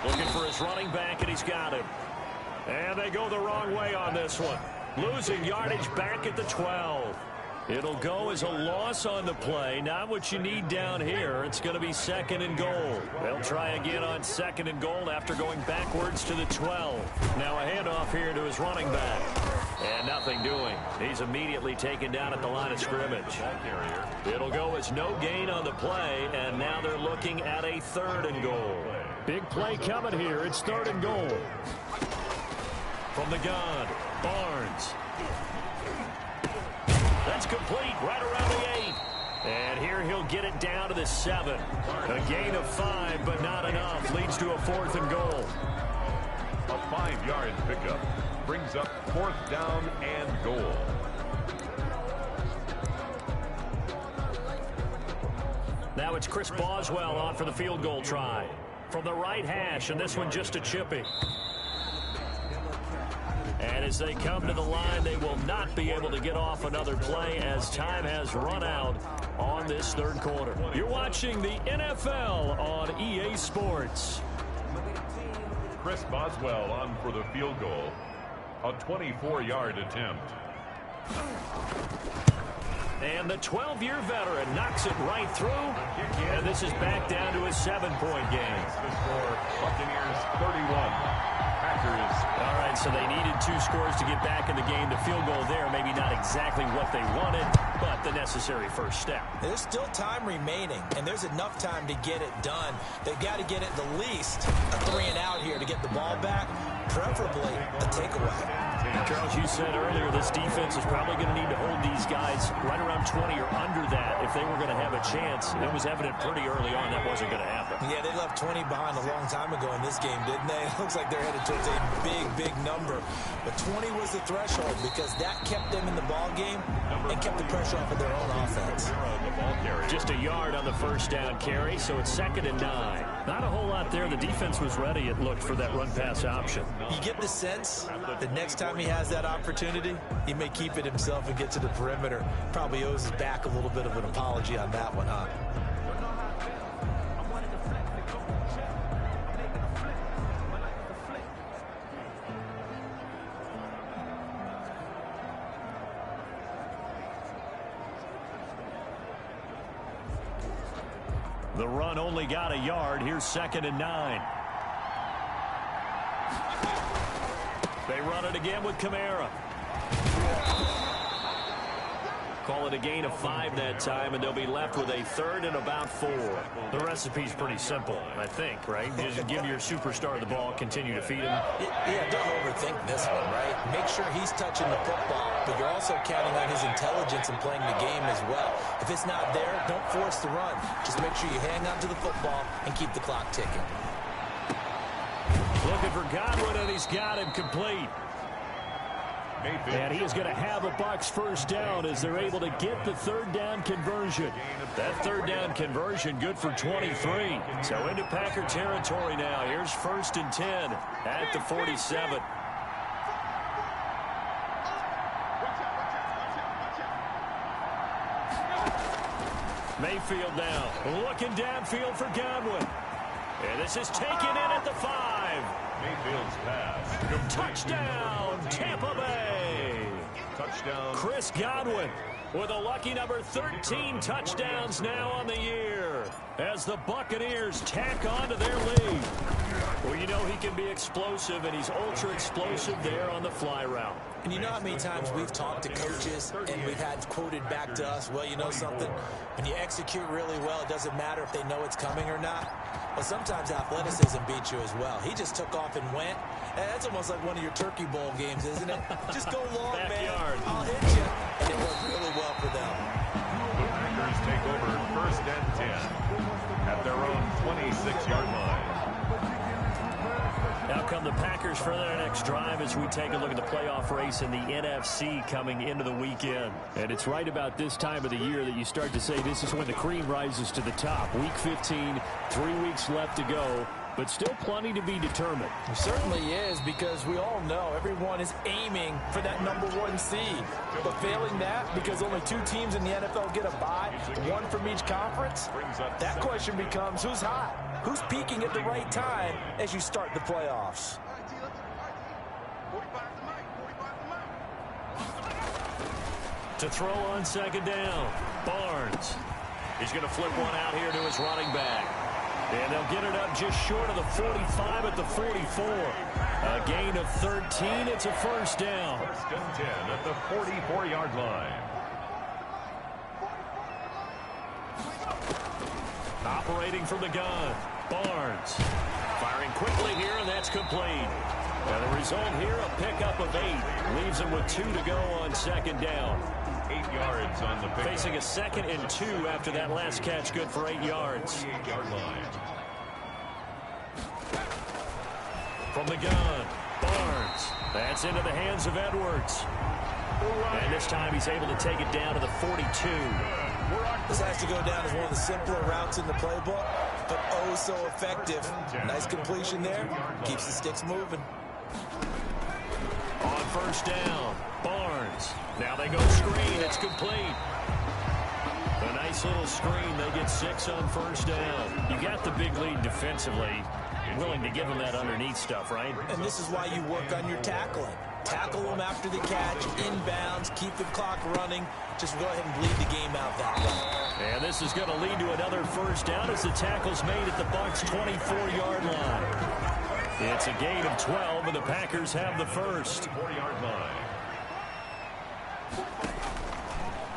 Looking for his running back, and he's got him. And they go the wrong way on this one. Losing yardage back at the 12. It'll go as a loss on the play. Not what you need down here. It's going to be 2nd and goal. They'll try again on 2nd and goal after going backwards to the 12. Now a handoff here to his running back. And nothing doing. He's immediately taken down at the line of scrimmage. It'll go as no gain on the play, and now they're looking at a 3rd and goal. Big play coming here. It's 3rd and goal. From the gun, Barnes. That's complete right around the 8. And here he'll get it down to the 7. A gain of 5, but not enough. Leads to a 4th and goal. A 5-yard pickup brings up 4th down and goal. Now it's Chris Boswell on for the field goal try. From the right hash, and this one just a chippy. And as they come to the line, they will not be able to get off another play as time has run out on this 3rd quarter. You're watching the NFL on EA Sports. Chris Boswell on for the field goal. A 24-yard attempt. And the 12-year veteran knocks it right through. And this is back down to a 7-point game. The score, Buccaneers 31. Packers. All right, so they needed 2 scores to get back in the game. The field goal there, maybe not exactly what they wanted, but the necessary first step. There's still time remaining, and there's enough time to get it done. They've got to get it the least a 3 and out here to get the ball back, preferably a takeaway. Charles, you said earlier this defense is probably going to need to hold these guys right around 20 or under that if they were going to have a chance. It was evident pretty early on that wasn't going to happen. Yeah, they left 20 behind a long time ago in this game, didn't they? It looks like they're headed towards a big, big number. But 20 was the threshold because that kept them in the ball game and kept the pressure off of their own offense. Just a yard on the first down carry, so it's 2nd and 9. Not a whole lot there. The defense was ready, it looked, for that run-pass option. You get the sense that next time he has that opportunity, he may keep it himself and get to the perimeter. Probably owes his back a little bit of an apology on that one, huh? The run only got a yard. Here's 2nd and 9. They run it again with Kamara. Call it a gain of 5 that time, and they'll be left with a 3rd and about 4. The recipe's pretty simple, I think, right? Just give your superstar the ball, continue to feed him. Yeah, don't overthink this one, right? Make sure he's touching the football, but you're also counting on his intelligence in playing the game as well. If it's not there, don't force the run. Just make sure you hang on to the football and keep the clock ticking. Looking for Godwin, and he's got him complete. And he is going to have a Bucks first down as they're able to get the 3rd down conversion. That 3rd down conversion good for 23. So into Packer territory now. Here's 1st and 10 at the 47. Mayfield now looking downfield for Godwin. And this is taken in at the 5. Mayfield's pass. Touchdown, Tampa Bay. Touchdown. Chris Godwin with a lucky number 13 touchdowns now on the year as the Buccaneers tack on to their lead. Well, you know he can be explosive, and he's ultra explosive there on the fly route. And you know how many times we've talked to coaches and we've had quoted back to us, well, you know something? When you execute really well, it doesn't matter if they know it's coming or not. Well, sometimes athleticism beats you as well. He just took off and went. That's almost like one of your Turkey Bowl games, isn't it? Just go long, Backyard. man. I'll hit you. And it worked really well for them. The Packers take over 1st and 10 at their own 26-yard line. Now come the Packers for their next drive as we take a look at the playoff race in the NFC coming into the weekend. And it's right about this time of the year that you start to say this is when the cream rises to the top. Week 15, 3 weeks left to go, but still plenty to be determined. It certainly is, because we all know everyone is aiming for that #1 seed. But failing that, because only 2 teams in the NFL get a bye, 1 from each conference, that question becomes who's hot? Who's peaking at the right time as you start the playoffs? To throw on 2nd down, Barnes. He's going to flip one out here to his running back. And they'll get it up just short of the 45 at the 44. A gain of 13. It's a 1st down. 1st and 10 at the 44-yard line. Operating from the gun, Barnes. Firing quickly here, and that's complete. And the result here, a pickup of 8. Leaves him with 2 to go on 2nd down. 8 yards on the pickup. Facing a 2nd and 2 after that last catch, good for 8 yards. 48-yard line. From the gun, Barnes. That's into the hands of Edwards. And this time he's able to take it down to the 42. This has to go down as one of the simpler routes in the playbook, but oh so effective. Nice completion there. Keeps the sticks moving. On 1st down, Barnes. Now they go screen. It's complete. A nice little screen. They get 6 on 1st down. You got the big lead defensively. Willing to give them that underneath stuff, right? And this is why you work on your tackling. Tackle them after the catch, inbounds, keep the clock running. Just go ahead and bleed the game out that way. And this is going to lead to another 1st down as the tackle's made at the Bucks' 24-yard line. It's a gain of 12, and the Packers have the 1st. 4-yard line.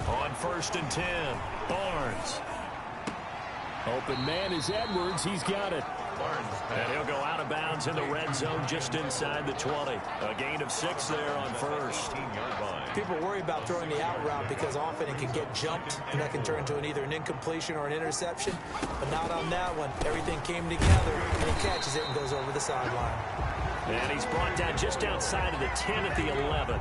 On 1st and 10, Barnes. Open man is Edwards. He's got it. And he'll go out of bounds in the red zone just inside the 20. A gain of 6 there on 1st. People worry about throwing the out route because often it can get jumped, and that can turn into either an incompletion or an interception. But not on that one. Everything came together, and he catches it and goes over the sideline. And he's brought down just outside of the 10 at the 11.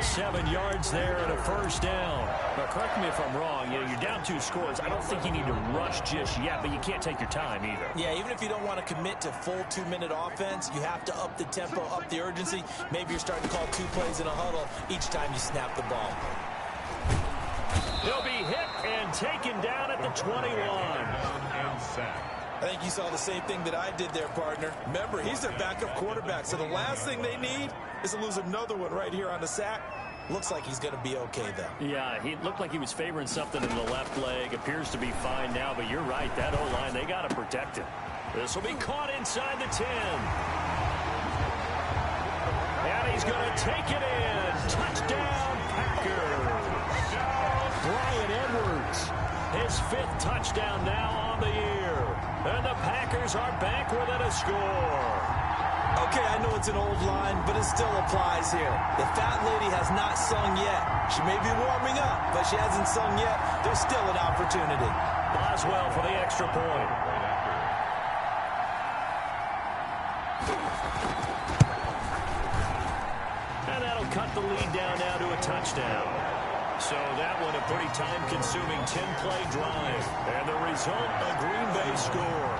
7 yards there and a 1st down. But correct me if I'm wrong, you're down 2 scores. I don't think you need to rush just yet, but you can't take your time either. Yeah, even if you don't want to commit to full 2-minute offense, you have to up the tempo, up the urgency. Maybe you're starting to call 2 plays in a huddle each time you snap the ball. He'll be hit and taken down at the 21. And sack. I think you saw the same thing that I did there, partner. Remember, he's their backup quarterback, so the last thing they need is to lose another one right here on the sack. Looks like he's going to be okay, though. Yeah, he looked like he was favoring something in the left leg. Appears to be fine now, but you're right. That O-line, they got to protect him. This will be caught inside the 10. And he's going to take it in. Touchdown, Packers. Bryan Edwards, his 5th touchdown now on the year. And the Packers are back within a score. Okay, I know it's an old line, but it still applies here. The fat lady has not sung yet. She may be warming up, but she hasn't sung yet. There's still an opportunity. Boswell for the extra point. And that'll cut the lead down now to a touchdown. So that one a pretty time-consuming 10-play drive. And the result, a Green Bay score.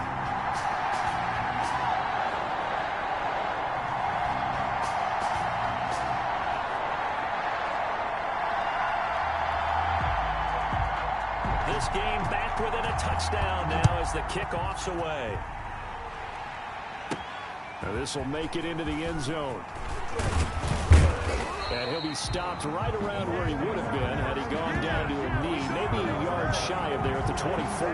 This game back within a touchdown now as the kickoff's away. Now this will make it into the end zone. And he'll be stopped right around where he would have been had he gone down to a knee, maybe a yard shy of there at the 24.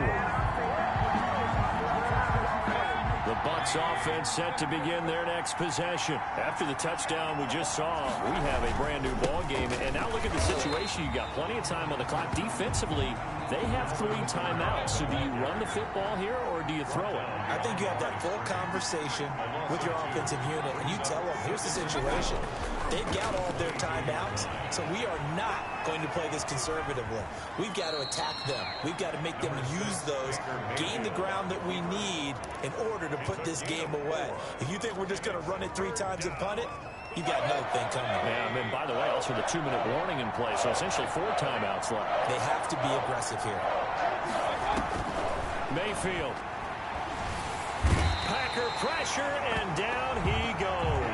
The Bucks offense set to begin their next possession. After the touchdown we just saw, we have a brand new ball game. And now look at the situation. You got plenty of time on the clock. Defensively, they have 3 timeouts. So do you run the football here or do you throw it? I think you have that full conversation with your offensive unit, and you tell them, here's the situation. They've got all of their timeouts, so we are not going to play this conservatively. We've got to attack them. We've got to make them use those, gain the ground that we need in order to put this game away. If you think we're just going to run it 3 times and punt it, you got no thing coming. Yeah, and by the way, also the 2-minute warning in play, so essentially 4 timeouts left. They have to be aggressive here. Mayfield. Packer pressure, and down he goes.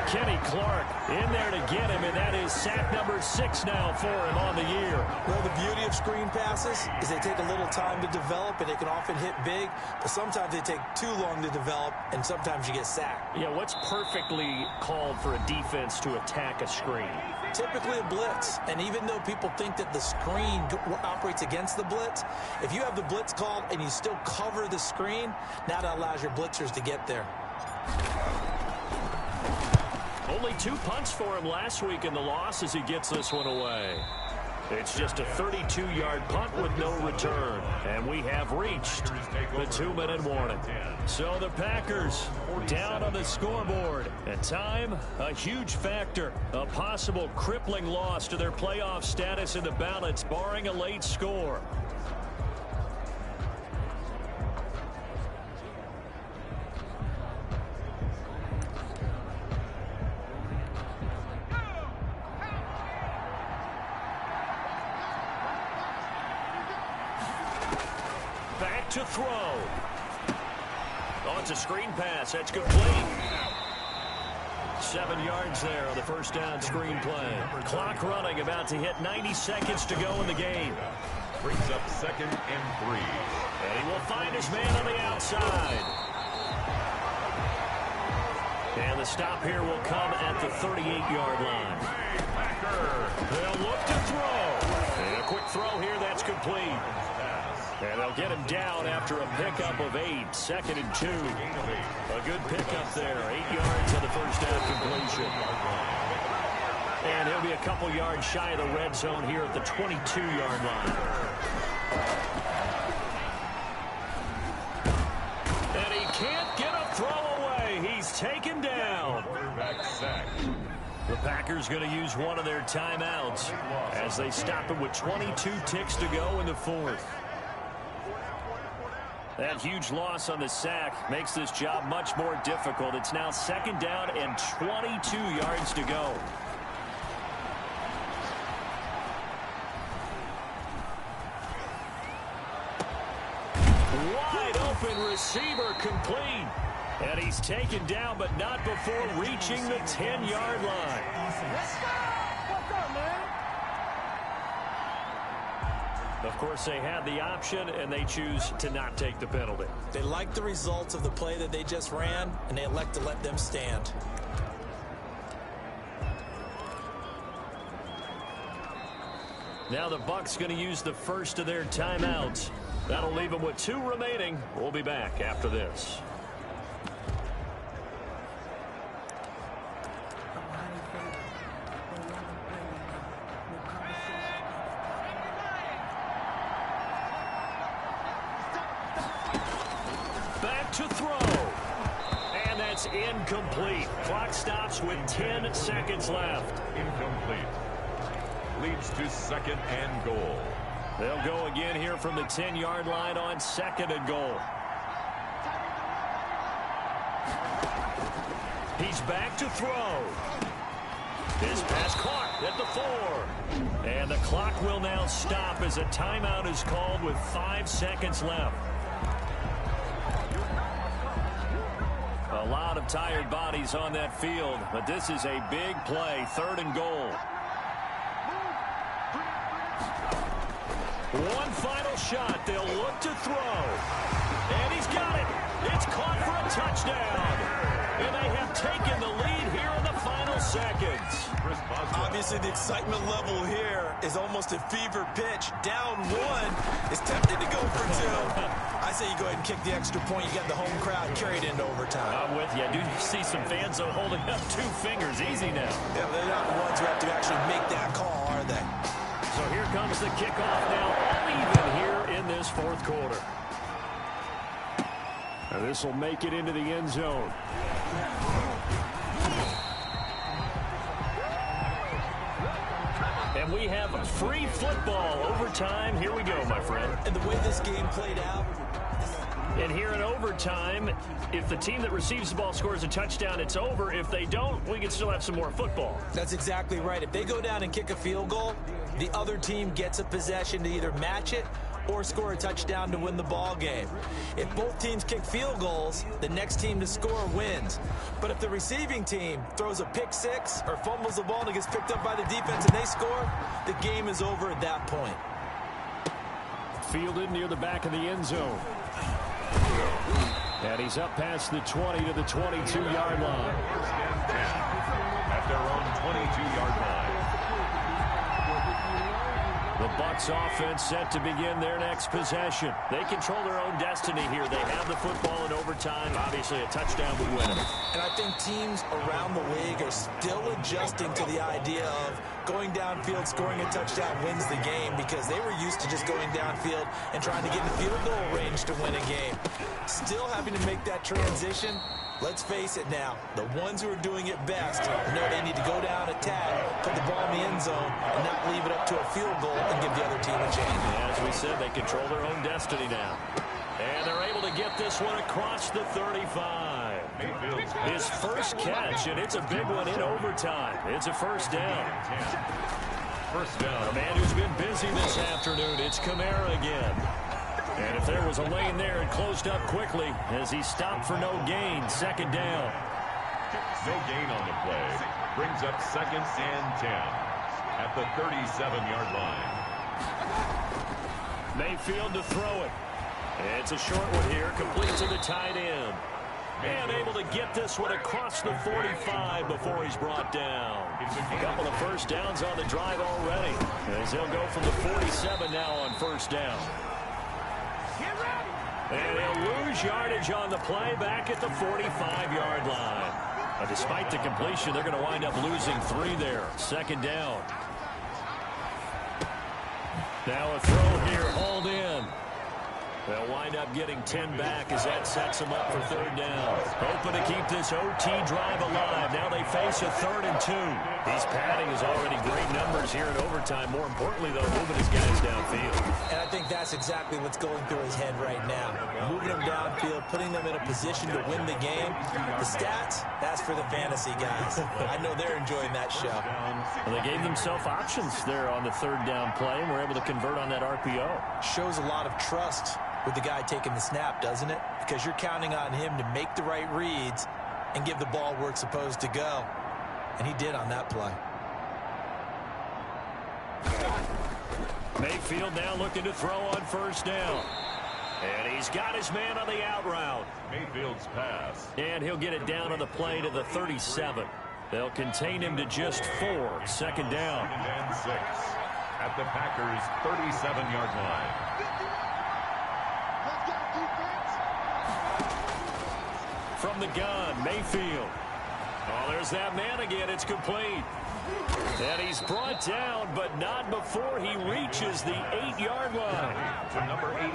Kenny Clark in there to get him, and that is sack number 6 now for him on the year. Well, the beauty of screen passes is they take a little time to develop, and they can often hit big, but sometimes they take too long to develop, and sometimes you get sacked. Yeah, what's perfectly called for a defense to attack a screen? Typically a blitz, and even though people think that the screen operates against the blitz, if you have the blitz called and you still cover the screen, now that allows your blitzers to get there. Only 2 punts for him last week in the loss as he gets this one away. It's just a 32-yard punt with no return. And we have reached the 2-minute warning. So the Packers down on the scoreboard. And time, a huge factor. A possible crippling loss to their playoff status in the balance, barring a late score. To throw. Oh, it's a screen pass. That's complete. 7 yards there on the first down screen play. Clock running, about to hit 90 seconds to go in the game. Brings up 2nd and 3. And he will find his man on the outside. And the stop here will come at the 38-yard line. They'll look to throw. And a quick throw here, that's complete. And they'll get him down after a pickup of 8, 2nd and 2. A good pickup there, 8 yards on the first down completion. And he'll be a couple yards shy of the red zone here at the 22-yard line. And he can't get a throw away. He's taken down. The Packers going to use one of their timeouts as they stop it with 22 ticks to go in the 4th. That huge loss on the sack makes this job much more difficult. It's now 2nd down and 22 yards to go. Wide open receiver complete. And he's taken down, but not before reaching the 10-yard line. Let's go! What's up, man? Of course, they had the option, and they choose to not take the penalty. They like the results of the play that they just ran, and they elect to let them stand. Now the Bucks going to use the first of their timeouts. That'll leave them with 2 remaining. We'll be back after this. back to throw. And that's incomplete. Clock stops with 10 seconds left. Incomplete. Leads to 2nd and goal. They'll go again here from the 10-yard line on 2nd and goal. He's back to throw. His pass caught at the 4. And the clock will now stop as a timeout is called with 5 seconds left. A lot of tired bodies on that field, but this is a big play, 3rd and goal. One final shot. They'll look to throw. And he's got it. It's caught for a touchdown. And they have taken the lead here in the final seconds. Obviously, the excitement level here is almost a fever pitch. Down 1 is tempted to go for 2. I say you go ahead and kick the extra point. You got the home crowd carried into overtime. I'm with you. I do see some fans though holding up 2 fingers. Easy now. Yeah, they're not the ones who have to actually make that call, are they? So here comes the kickoff now, all even here in this 4th quarter. And this will make it into the end zone. And we have free football overtime. Here we go, my friend. And the way this game played out. And here in overtime, if the team that receives the ball scores a touchdown, it's over. If they don't, we can still have some more football. That's exactly right. If they go down and kick a field goal, the other team gets a possession to either match it or score a touchdown to win the ball game. If both teams kick field goals, the next team to score wins. But if the receiving team throws a pick 6 or fumbles the ball and it gets picked up by the defense and they score, the game is over at that point. Fielded near the back of the end zone. And he's up past the 20 to the 22-yard line. At their own 22-yard line. The Bucks offense set to begin their next possession. They control their own destiny here. They have the football in overtime. Obviously, a touchdown would win them. And I think teams around the league are still adjusting to the idea of going downfield, scoring a touchdown wins the game, because they were used to just going downfield and trying to get in the field goal range to win a game. Still having to make that transition. Let's face it now, the ones who are doing it best know they need to go down, attack, put the ball in the end zone, and not leave it up to a field goal and give the other team a chance. As we said, they control their own destiny now. And they're able to get this one across the 35. His first catch, and it's a big one in overtime. It's a first down. First down. A man who's been busy this afternoon, it's Kamara again. And if there was a lane there, it closed up quickly as he stopped for no gain. 2nd down. No gain on the play. Brings up 2nd and 10 at the 37-yard line. Mayfield to throw it. It's a short one here, complete to the tight end. And able to get this one across the 45 before he's brought down. A couple of first downs on the drive already, as he'll go from the 47 now on first down. And he'll lose yardage on the play back at the 45-yard line. But despite the completion, they're going to wind up losing 3 there. 2nd down. Now a throw here, hauled in. They'll wind up getting 10 back as that sets them up for 3rd down. Hoping to keep this OT drive alive. Now they face a 3rd and 2. He's padding his already great numbers here in overtime. More importantly, though, moving his guys downfield. And I think that's exactly what's going through his head right now. Moving them downfield, putting them in a position to win the game. The stats, that's for the fantasy guys. I know they're enjoying that show. Well, they gave themselves options there on the 3rd down play and were able to convert on that RPO. Shows a lot of trust with the guy taking the snap, doesn't it? Because you're counting on him to make the right reads and give the ball where it's supposed to go. And he did on that play. Mayfield now looking to throw on first down. And he's got his man on the out route. Mayfield's pass. And he'll get it down on the play to the 37. They'll contain him to just 4. 2nd down. 2nd and 6 at the Packers' 37-yard line. From the gun, Mayfield. Oh, there's that man again. It's complete. And he's brought down, but not before he reaches the 8-yard line.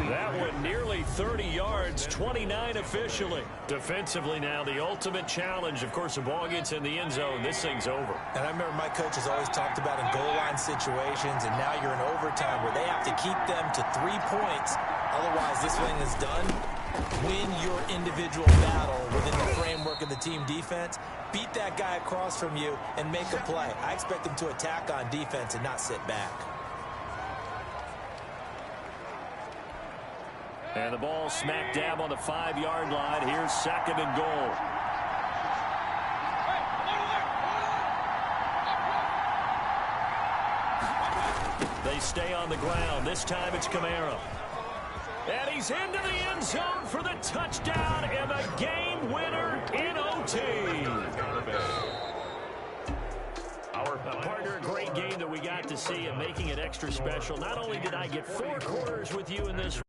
That one nearly 30 yards, 29 officially. Defensively now, the ultimate challenge. Of course, the ball gets in the end zone. This thing's over. And I remember my coaches always talked about in goal line situations, and now you're in overtime where they have to keep them to 3 points. Otherwise, this thing is done. Win your individual battle within the framework of the team defense. Beat that guy across from you and make a play. I expect them to attack on defense and not sit back. And the ball smack dab on the 5-yard line. Here's 2nd and goal. They stay on the ground. This time it's Kamara. And he's into the end zone for the touchdown and the game winner in OT. Partner, a great game that we got to see and making it extra special. Not only did I get 4 quarters with you in this